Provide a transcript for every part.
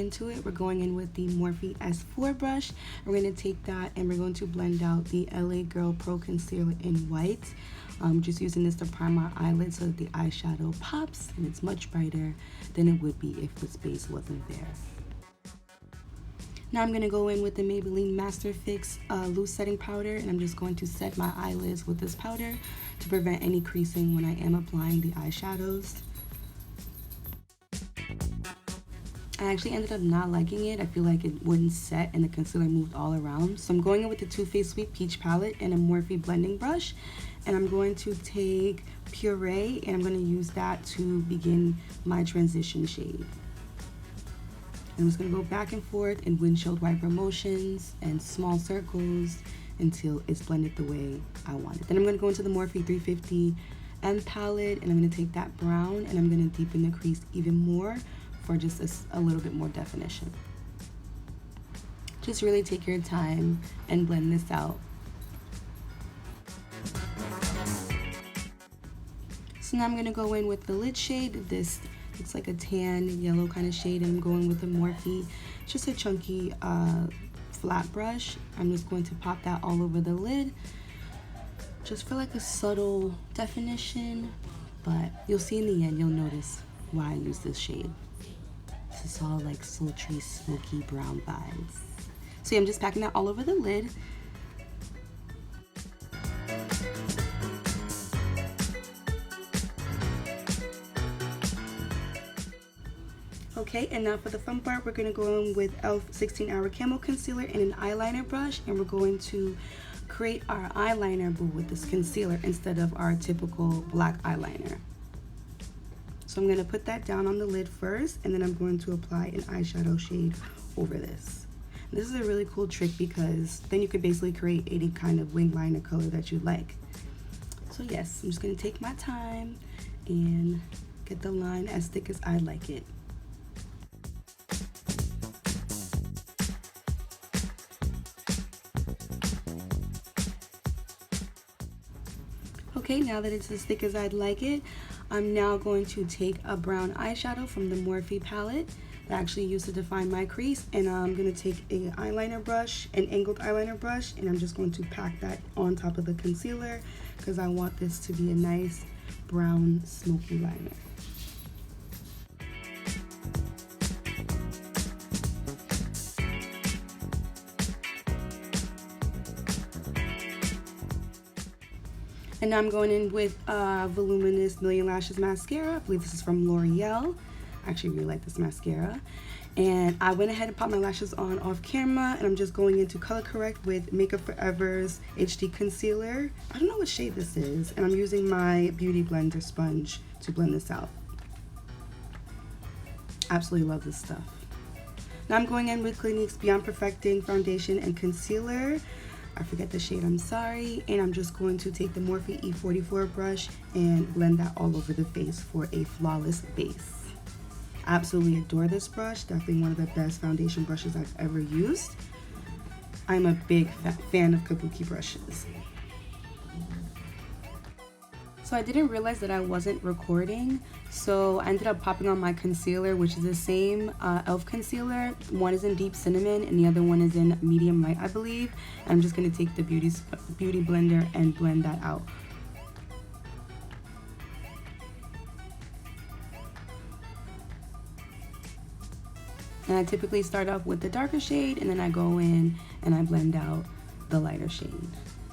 into it, we're going in with the Morphe S4 brush. We're going to take that and we're going to blend out the LA Girl Pro Concealer in white. Just using this to prime our eyelids so that the eyeshadow pops and it's much brighter than it would be if this base wasn't there. Now I'm going to go in with the Maybelline Master Fix loose setting powder, and I'm just going to set my eyelids with this powder to prevent any creasing when I am applying the eyeshadows. I actually ended up not liking it. I feel like it wouldn't set and the concealer moved all around. So I'm going in with the Too Faced Sweet Peach palette and a Morphe blending brush. And I'm going to take Puree and I'm going to use that to begin my transition shade. I'm just going to go back and forth in windshield wiper motions and small circles until it's blended the way I want it. Then I'm going to go into the Morphe 350 M palette and I'm going to take that brown and I'm going to deepen the crease even more for just a little bit more definition. Just really take your time and blend this out. So now I'm going to go in with the lid shade. This looks like a tan yellow kind of shade, and I'm going with the Morphe, just a chunky flat brush. I'm just going to pop that all over the lid just for like a subtle definition, but you'll see in the end, you'll notice why I use this shade. This is all like sultry, smoky brown vibes. So yeah, I'm just packing that all over the lid. Okay, and now for the fun part, we're going to go in with e.l.f. 16 Hour Camo Concealer and an eyeliner brush, and we're going to create our eyeliner boo with this concealer instead of our typical black eyeliner. So I'm going to put that down on the lid first, and then I'm going to apply an eyeshadow shade over this. And this is a really cool trick because then you could basically create any kind of wing liner color that you like. So yes, I'm just going to take my time and get the line as thick as I like it. Okay, now that it's as thick as I'd like it, I'm now going to take a brown eyeshadow from the Morphe palette that I actually used to define my crease, and I'm going to take an eyeliner brush, an angled eyeliner brush, and I'm just going to pack that on top of the concealer because I want this to be a nice brown smoky liner. And now I'm going in with Voluminous Million Lashes Mascara. I believe this is from L'Oreal. I actually really like this mascara. And I went ahead and popped my lashes on off camera, and I'm just going into color correct with Makeup Forever's HD Concealer. I don't know what shade this is, and I'm using my Beauty Blender sponge to blend this out. Absolutely love this stuff. Now I'm going in with Clinique's Beyond Perfecting Foundation and Concealer. I forget the shade, I'm sorry. And I'm just going to take the Morphe E44 brush and blend that all over the face for a flawless base. I absolutely adore this brush. Definitely one of the best foundation brushes I've ever used. I'm a big fan of kabuki brushes. So I didn't realize that I wasn't recording, so I ended up popping on my concealer, which is the same e.l.f. concealer. One is in Deep Cinnamon and the other one is in Medium Light, I believe. And I'm just going to take the beauty blender and blend that out. And I typically start off with the darker shade, and then I go in and I blend out the lighter shade.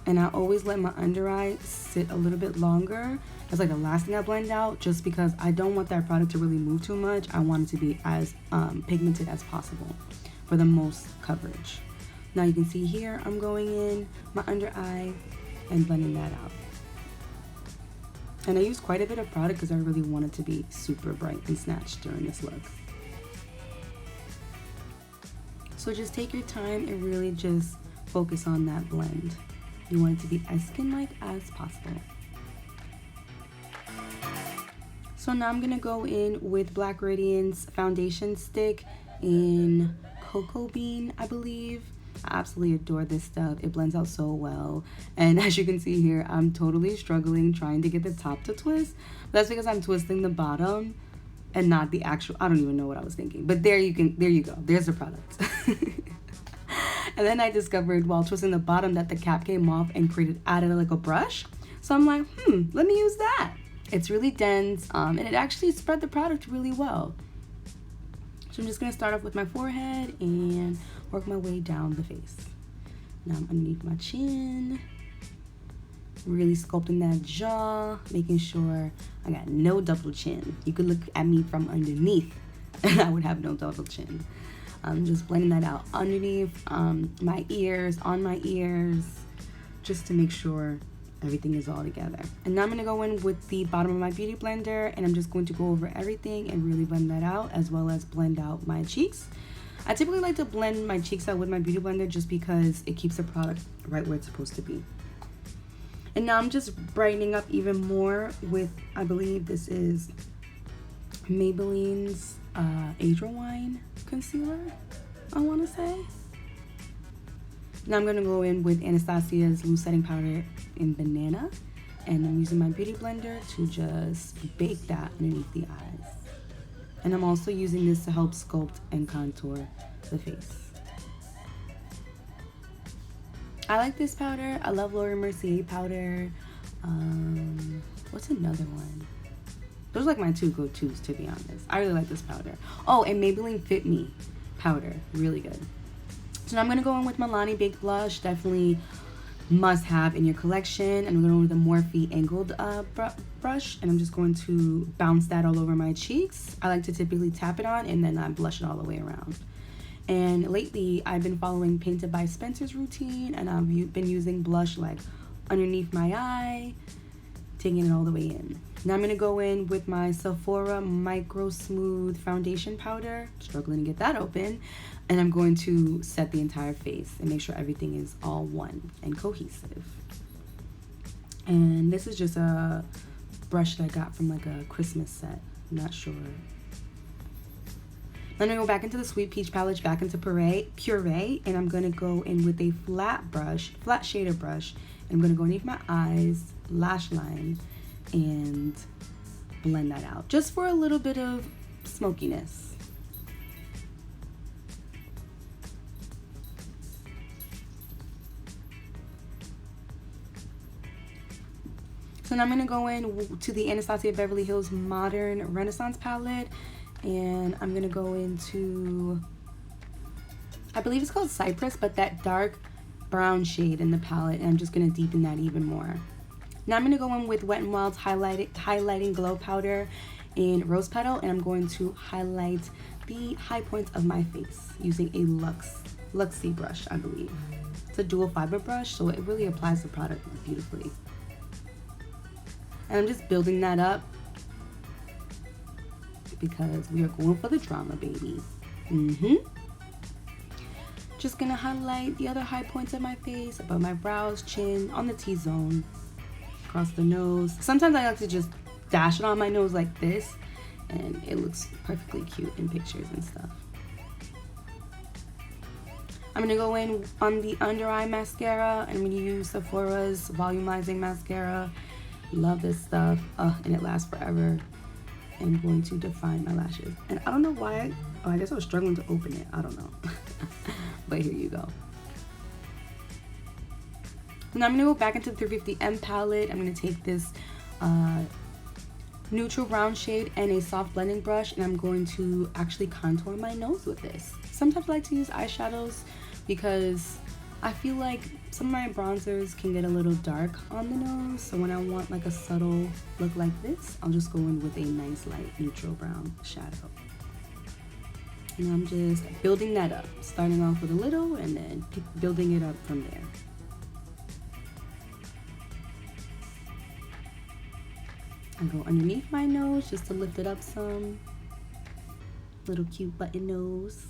And I always let my under eye sit a little bit longer. That's like the last thing I blend out, just because I don't want that product to really move too much. I want it to be as pigmented as possible for the most coverage. Now you can see here, I'm going in my under eye and blending that out. And I used quite a bit of product because I really wanted to be super bright and snatched during this look. So just take your time and really just focus on that blend. You want it to be as skin-like as possible. So now I'm going to go in with Black Radiance foundation stick in Cocoa Bean, I believe. I absolutely adore this stuff. It blends out so well. And as you can see here, I'm totally struggling trying to get the top to twist. That's because I'm twisting the bottom. and not the actual, I don't even know what I was thinking. But there you go. There's the product. And then I discovered while twisting the bottom that the cap came off and added like a brush. So I'm like, let me use that. It's really dense, and it actually spread the product really well. So I'm just gonna start off with my forehead and work my way down the face. Now I'm underneath my chin, really sculpting that jaw, making sure I got no double chin. You could look at me from underneath and I would have no double chin. I'm just blending that out underneath my ears, on my ears, just to make sure everything is all together. And now I'm gonna go in with the bottom of my beauty blender, and I'm just going to go over everything and really blend that out, as well as blend out my cheeks. I typically like to blend my cheeks out with my beauty blender just because it keeps the product right where it's supposed to be. And now I'm just brightening up even more with, I believe this is Maybelline's Age Rewind concealer, I want to say. Now I'm going to go in with Anastasia's loose setting powder in Banana, and I'm using my beauty blender to just bake that underneath the eyes. And I'm also using this to help sculpt and contour the face. I like this powder. I love Laura Mercier powder. What's another one? Those are like my two go-tos, to be honest. I really like this powder. Oh, and Maybelline Fit Me powder. Really good. So now I'm going to go in with Milani Baked Blush. Definitely must have in your collection. And I'm going to go with the Morphe Angled brush. And I'm just going to bounce that all over my cheeks. I like to typically tap it on and then I blush it all the way around. And lately, I've been following Painted by Spencer's routine. And I've been using blush like underneath my eye, taking it all the way in. Now I'm going to go in with my Sephora Micro Smooth Foundation Powder. Struggling to get that open. And I'm going to set the entire face and make sure everything is all one and cohesive. And this is just a brush that I got from like a Christmas set. I'm not sure. Then I'm going to go back into the Sweet Peach palette, back into Puree. And I'm going to go in with a flat shader brush. And I'm going to go underneath my eyes, lash line, and blend that out just for a little bit of smokiness. So now I'm going to go in to the Anastasia Beverly Hills Modern Renaissance palette, and I'm going to go into, I believe it's called Cypress, but that dark brown shade in the palette, and I'm just going to deepen that even more. Now I'm going to go in with Wet n Wild's Highlighting Glow Powder in Rose Petal, and I'm going to highlight the high points of my face using a Luxie brush, I believe. It's a dual fiber brush, so it really applies the product beautifully. And I'm just building that up because we are going for the drama, baby. Just going to highlight the other high points of my face, above my brows, chin, on the T-zone, across the nose. Sometimes I like to just dash it on my nose like this, and it looks perfectly cute in pictures and stuff. I'm gonna go in on the under eye mascara, and I'm gonna use Sephora's volumizing mascara. Love this stuff, and it lasts forever. And I'm going to define my lashes. And I don't know why, I guess I was struggling to open it, I don't know. But here you go. Now I'm going to go back into the 350M palette. I'm going to take this neutral brown shade and a soft blending brush, and I'm going to actually contour my nose with this. Sometimes I like to use eyeshadows because I feel like some of my bronzers can get a little dark on the nose. So when I want like a subtle look like this, I'll just go in with a nice light neutral brown shadow. And I'm just building that up, starting off with a little and then building it up from there. I go underneath my nose just to lift it up some. Little cute button nose.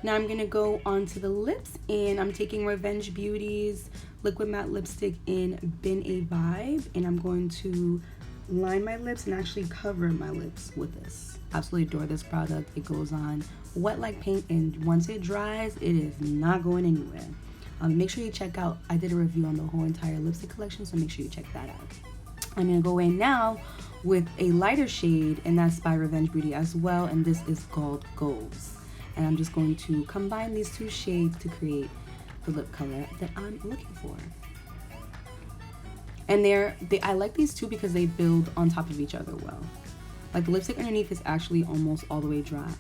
Now I'm gonna go onto the lips, and I'm taking Revenge Beauty's Liquid Matte Lipstick in Been a Vibe, and I'm going to line my lips and actually cover my lips with this. Absolutely adore this product. It goes on wet like paint, and once it dries, it is not going anywhere. Make sure you check out, I did a review on the whole entire lipstick collection, so make sure you check that out. I'm going to go in now with a lighter shade, and that's by Revenge Beauty as well, and this is called Goals. And I'm just going to combine these two shades to create the lip color that I'm looking for. And I like these two because they build on top of each other well. Like the lipstick underneath is actually almost all the way dry.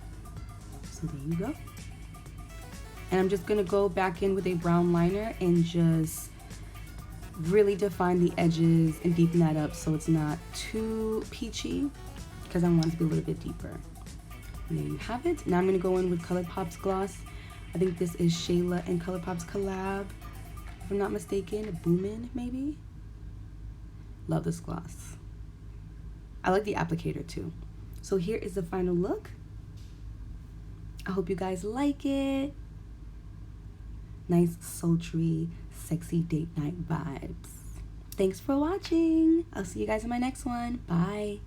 So there you go. And I'm just gonna go back in with a brown liner and just really define the edges and deepen that up so it's not too peachy, because I want it to be a little bit deeper. And there you have it. Now I'm gonna go in with ColourPop's gloss. I think this is Shayla and ColourPop's collab, if I'm not mistaken. Boomin' maybe? Love this gloss. I like the applicator too. So here is the final look. I hope you guys like it. Nice, sultry, sexy date night vibes. Thanks for watching. I'll see you guys in my next one. Bye.